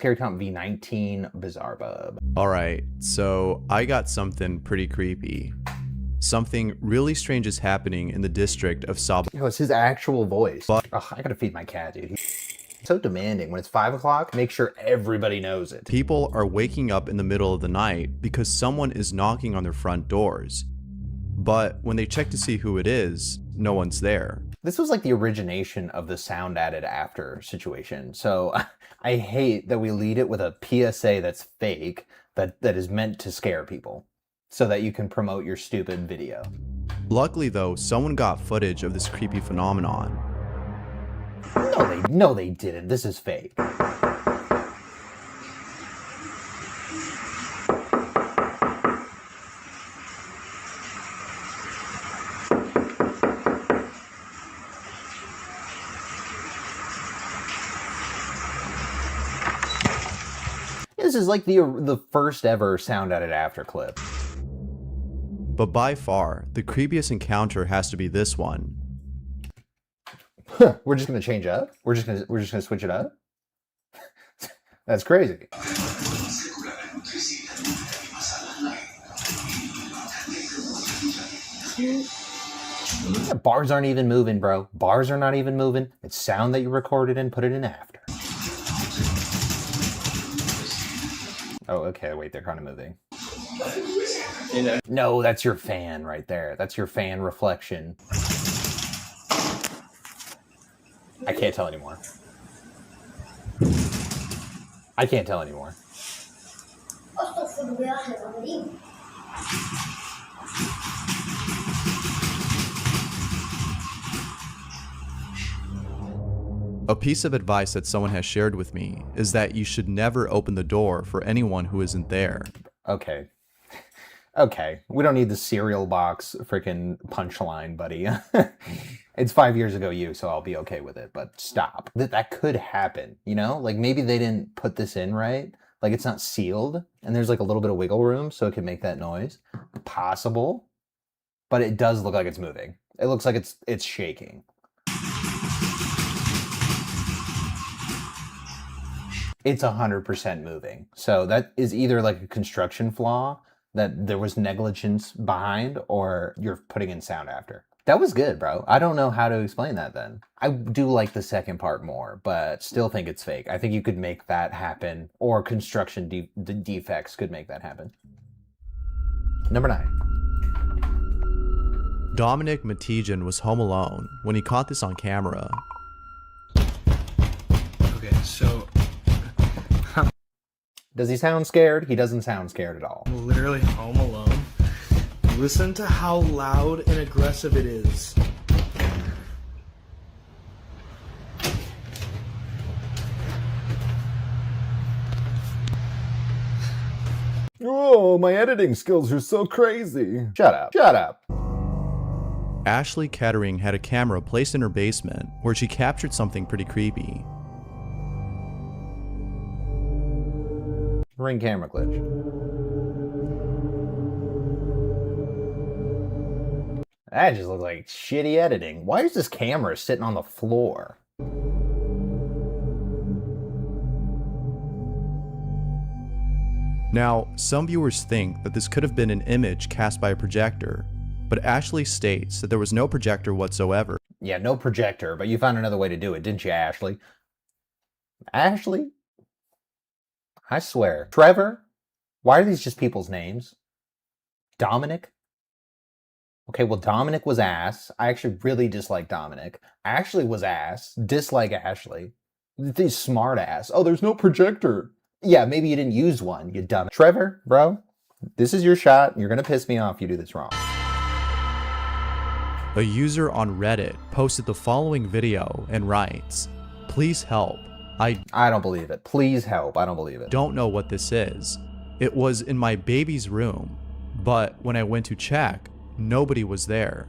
Carry Comp V19 Bizarre Bub. Alright, so I got something pretty creepy. Something really strange is happening in the district of Soudah. Yo, it's his actual voice. Ugh, I gotta feed my cat, dude. He's so demanding. When it's 5 o'clock, make sure everybody knows it. People are waking up in the middle of the night because someone is knocking on their front doors. But when they check to see who it is, no one's there. This was like the origination of the sound added after situation. So I hate that we lead it with a PSA that's fake, that is meant to scare people so that you can promote your stupid video. Luckily though, someone got footage of this creepy phenomenon. No, they didn't. This is fake. This is like the first ever sound added after clip. But by far, the creepiest encounter has to be this one. We're just gonna change up? We're just gonna switch it up? That's crazy. Bars aren't even moving, bro. Bars are not even moving. It's sound that you recorded and put it in after. Oh, okay, wait, they're kind of moving. No, that's your fan right there. That's your fan reflection. I can't tell anymore. I can't tell anymore. A piece of advice that someone has shared with me is that you should never open the door for anyone who isn't there. Okay. Okay, we don't need the cereal box freaking punchline, buddy. It's 5 years ago so I'll be okay with it, but stop. That could happen, you know? Like maybe they didn't put this in right. Like it's not sealed and there's like a little bit of wiggle room so it can make that noise. Possible, but it does look like it's moving. It looks like it's shaking. It's 100% moving. So that is either like a construction flaw that there was negligence behind, or you're putting in sound after. That was good, bro. I don't know how to explain that then. I do like the second part more, but still think it's fake. I think you could make that happen, or construction defects could make that happen. Number 9. Dominic Matijan was home alone when he caught this on camera. Okay, so does he sound scared? He doesn't sound scared at all. I'm literally home alone. Listen to how loud and aggressive it is. Oh, my editing skills are so crazy. Shut up. Shut up. Ashley Kettering had a camera placed in her basement where she captured something pretty creepy. Ring camera glitch. That just looks like shitty editing. Why is this camera sitting on the floor? Now, some viewers think that this could have been an image cast by a projector, but Ashley states that there was no projector whatsoever. Yeah, no projector, but you found another way to do it, didn't you, Ashley? Ashley? I swear. Trevor? Why are these just people's names? Dominic? Okay, well, Dominic was ass. I actually really dislike Dominic. Ashley was ass. Dislike Ashley. This smart ass. Oh, there's no projector. Yeah, maybe you didn't use one, you dumb. Trevor, bro, this is your shot. You're gonna piss me off if you do this wrong. A user on Reddit posted the following video and writes, "Please help. I don't believe it. Please help. I don't believe it. Don't know what this is. It was in my baby's room, but when I went to check, nobody was there."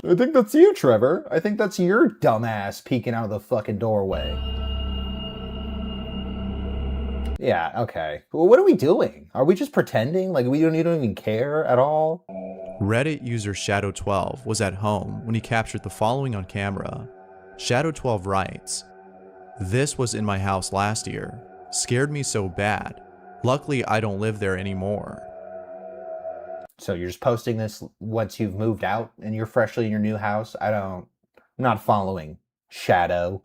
I think that's you, Trevor. I think that's your dumbass peeking out of the fucking doorway. Yeah, okay. Well, what are we doing? Are we just pretending? Like, you don't even care at all? Reddit user Shadow12 was at home when he captured the following on camera. Shadow12 writes, "This was in my house last year. Scared me so bad. Luckily, I don't live there anymore." So you're just posting this once you've moved out and you're freshly in your new house? I'm not following, Shadow.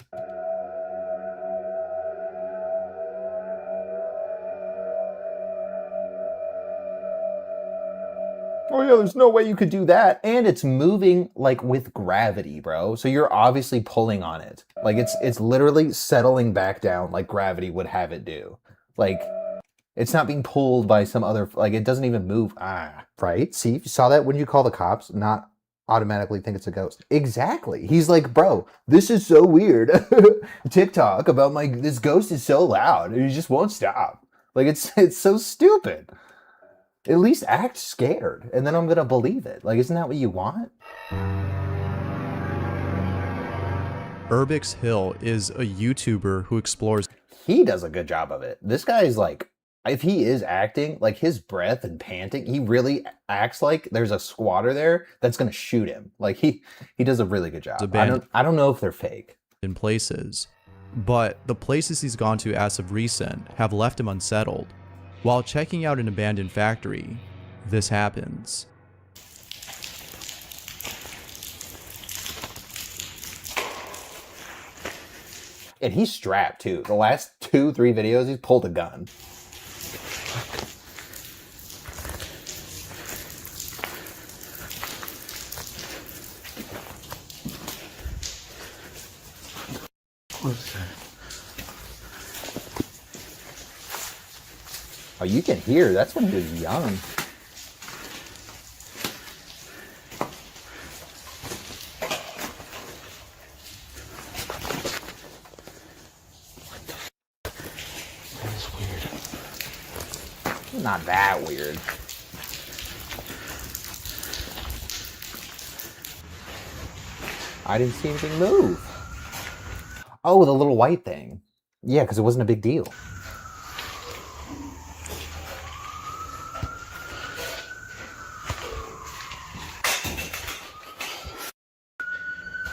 Oh yeah, there's no way you could do that. And it's moving like with gravity, bro. So you're obviously pulling on it. Like it's literally settling back down like gravity would have it do. Like it's not being pulled by some other, like it doesn't even move. Right? See, you saw that when you call the cops, not automatically think it's a ghost. Exactly. He's like, bro, this is so weird. TikTok about this ghost is so loud and he just won't stop. Like it's so stupid. At least act scared, and then I'm gonna believe it. Like, isn't that what you want? Urbix Hill is a YouTuber who explores. He does a good job of it. This guy's like, if he is acting, like his breath and panting, he really acts like there's a squatter there that's gonna shoot him. Like he does a really good job. I don't know if they're fake. In places, but the places he's gone to as of recent have left him unsettled. While checking out an abandoned factory, this happens. And he's strapped too. The last 2-3 videos, he's pulled a gun. What's that? Oh, you can hear. That's when he was young. That is weird. Not that weird. I didn't see anything move. Oh, the little white thing. Yeah, because it wasn't a big deal.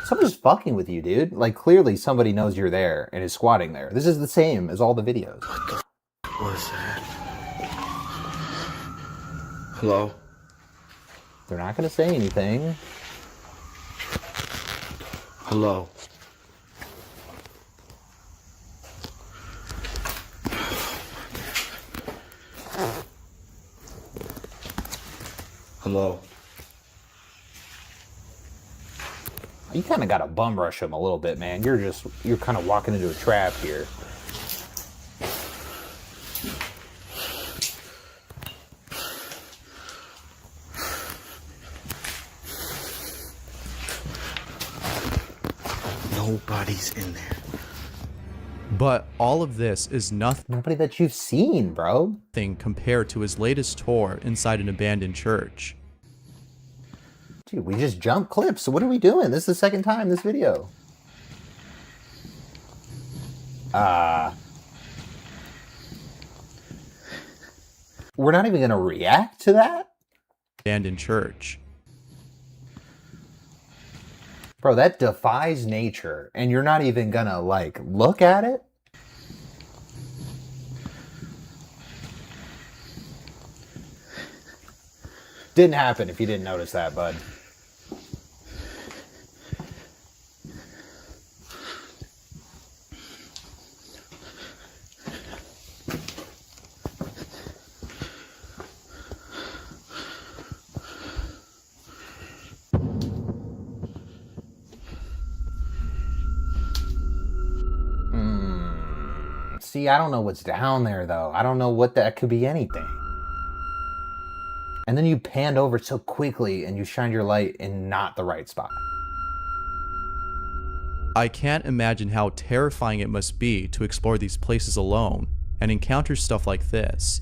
Someone's fucking with you, dude. Like, clearly somebody knows you're there and is squatting there. This is the same as all the videos. What the was that? Hello? They're not going to say anything. Hello? Hello? You kind of got to bum rush them a little bit, man. You're kind of walking into a trap here. Nobody's in there. But all of this is Nobody that you've seen, bro. nothing compared to his latest tour inside an abandoned church. Dude, we just jumped clips. So what are we doing? This is the second time this video. We're not even going to react to that? Abandoned church. Bro, that defies nature. And you're not even going to, like, look at it? Didn't happen if you didn't notice that, bud. See, I don't know what's down there, though. I don't know what that could be anything. And then you panned over so quickly and you shined your light in not the right spot. I can't imagine how terrifying it must be to explore these places alone and encounter stuff like this.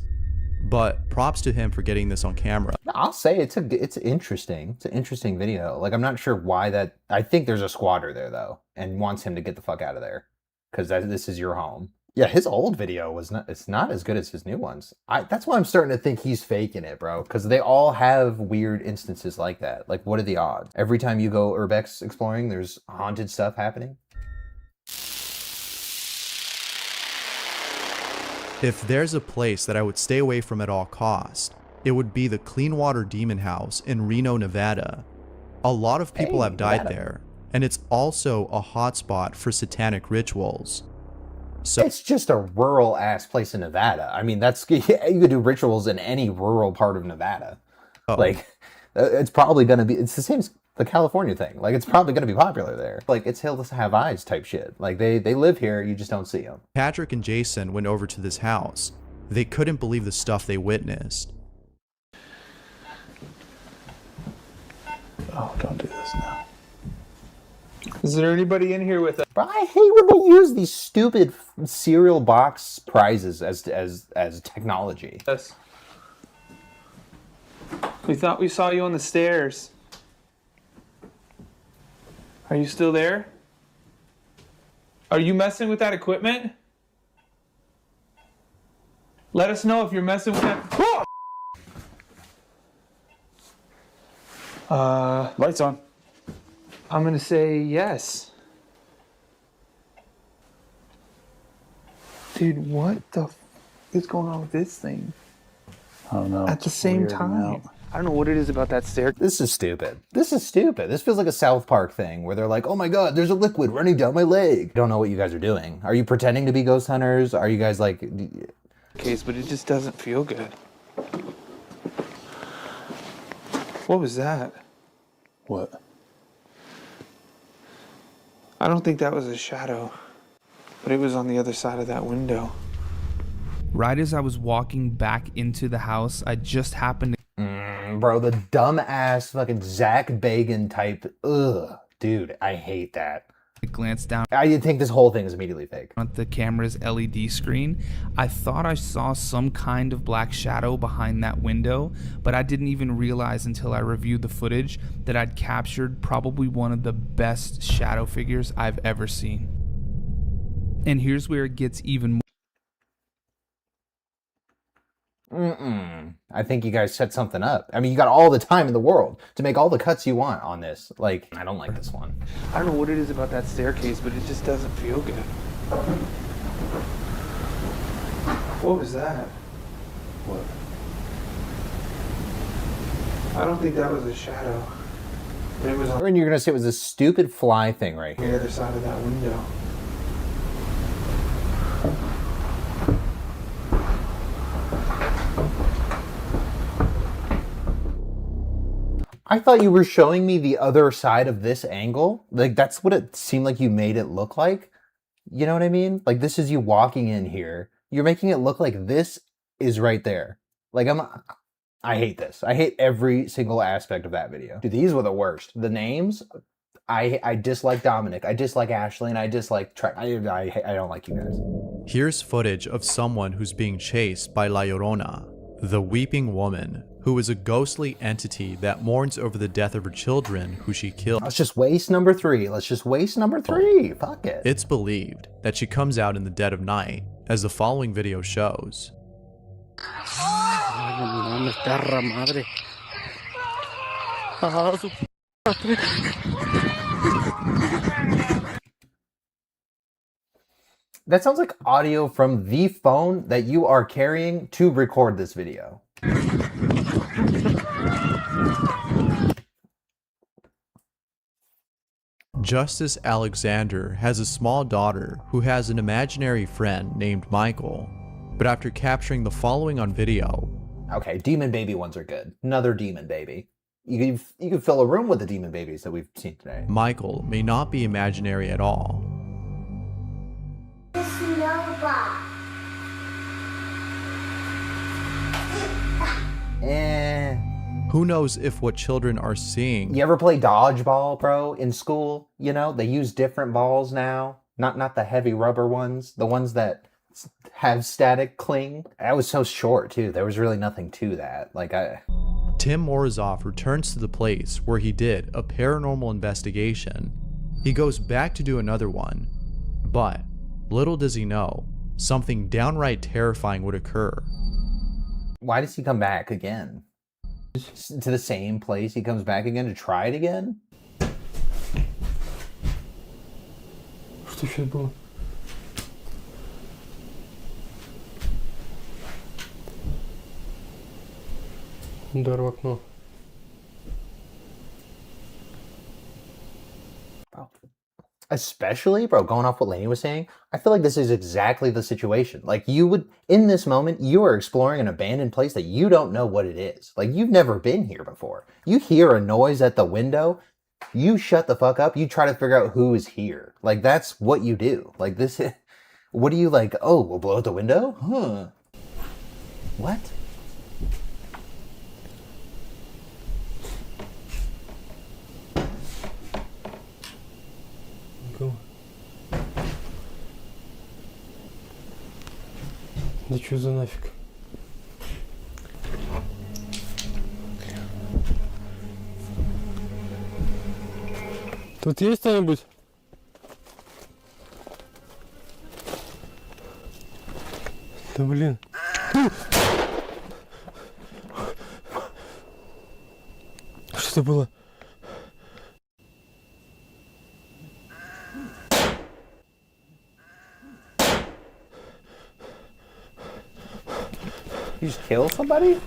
But props to him for getting this on camera. I'll say it's interesting. It's an interesting video. Like, I'm not sure why that. I think there's a squatter there though, and wants him to get the fuck out of there because this is your home. Yeah, his old video was not, it's not as good as his new ones. That's why I'm starting to think he's faking it, bro. Because they all have weird instances like that. Like, what are the odds? Every time you go urbex exploring, there's haunted stuff happening. If there's a place that I would stay away from at all costs, it would be the Cleanwater Demon House in Reno, Nevada. A lot of people have died there, and it's also a hotspot for satanic rituals. So it's just a rural ass place in Nevada. I mean, that's you could do rituals in any rural part of Nevada. Like, it's probably gonna be. It's the same as the California thing. Like, it's probably gonna be popular there. Like, it's hills have eyes type shit. Like, they live here. You just don't see them. Patrick and Jason went over to this house. They couldn't believe the stuff they witnessed. Oh, don't do this now. Is there anybody in here with us? But I hate when they use these stupid cereal box prizes as technology. Yes. We thought we saw you on the stairs. Are you still there? Are you messing with that equipment? Let us know if you're messing with that. Lights on. I'm gonna say yes. Dude, what the is going on with this thing? I don't know. At the same time. I don't know what it is about that stair. This is stupid. This is stupid. This feels like a South Park thing where they're like, oh my god, there's a liquid running down my leg. Don't know what you guys are doing. Are you pretending to be ghost hunters? Are you guys like... Case, but it just doesn't feel good. What was that? What? I don't think that was a shadow, but it was on the other side of that window. Right as I was walking back into the house, I just happened to... bro, the dumbass fucking Zach Bagan type. Ugh, dude, I hate that. glance down I think this whole thing is immediately fake. at the camera's LED screen. I thought I saw some kind of black shadow behind that window, but I didn't even realize until I reviewed the footage that I'd captured probably one of the best shadow figures I've ever seen. And here's where it gets even more. I think you guys set something up. I mean, you got all the time in the world to make all the cuts you want on this. Like, I don't like this one. I don't know what it is about that staircase, but it just doesn't feel good. What was that? What? I don't think that was a shadow. But it was on And you're gonna say it was this stupid fly thing right here. the other side of that window. I thought you were showing me the other side of this angle. Like, that's what it seemed like you made it look like. You know what I mean? Like, this is you walking in here. You're making it look like this is right there. Like, I hate this. I hate every single aspect of that video. Dude, these were the worst. The names, I dislike Dominic. I dislike Ashley, and I dislike I don't like you guys. Here's footage of someone who's being chased by La Llorona, the weeping woman, who is a ghostly entity that mourns over the death of her children who she killed. Let's just waste number 3. Let's just waste number 3. Fuck it. It's believed that she comes out in the dead of night, as the following video shows. That sounds like audio from the phone that you are carrying to record this video. Justice Alexander has a small daughter who has an imaginary friend named Michael, but after capturing the following on video... Okay, demon baby ones are good. Another demon baby. You can fill a room with the demon babies that we've seen today. Michael may not be imaginary at all. Who knows if what children are seeing... You ever play dodgeball, bro, in school? You know, they use different balls now. Not the heavy rubber ones. The ones that have static cling. That was so short, too. There was really nothing to that. Like, Tim Morozov returns to the place where he did a paranormal investigation. He goes back to do another one. But little does he know, something downright terrifying would occur. Why does he come back again? To the same place he comes back again to try it again? Что сейчас было? Удар в окно. Especially, bro, going off what Lainey was saying, I feel like this is exactly the situation. Like, you would, in this moment, you are exploring an abandoned place that you don't know what it is. Like, you've never been here before. You hear a noise at the window, you shut the fuck up, you try to figure out who is here. Like, that's what you do. Like, this is, what do you like, oh, we'll blow out the window? Huh. What? Да чё за нафиг? Тут есть кто-нибудь? Да блин. Что это было? You just kill somebody?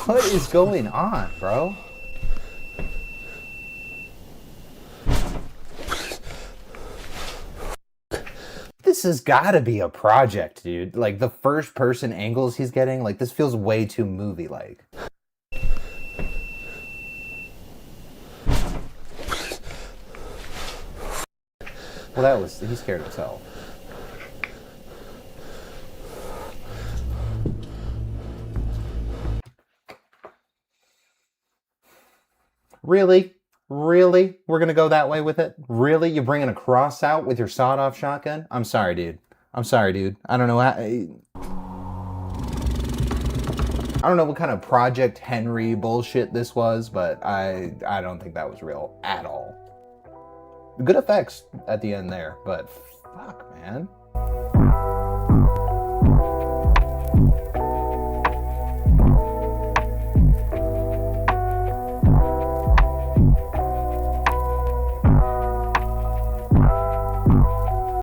What is going on, bro? This has got to be a project, dude. Like, the first person angles he's getting, like, this feels way too movie-like. Well, that was, he scared himself. Really? Really? We're gonna go that way with it? Really? You're bringing a cross out with your sawed-off shotgun? I'm sorry, dude. I'm sorry, dude. I don't know how... I don't know what kind of Project Henry bullshit this was, but I don't think that was real at all. Good effects at the end there, but fuck, man.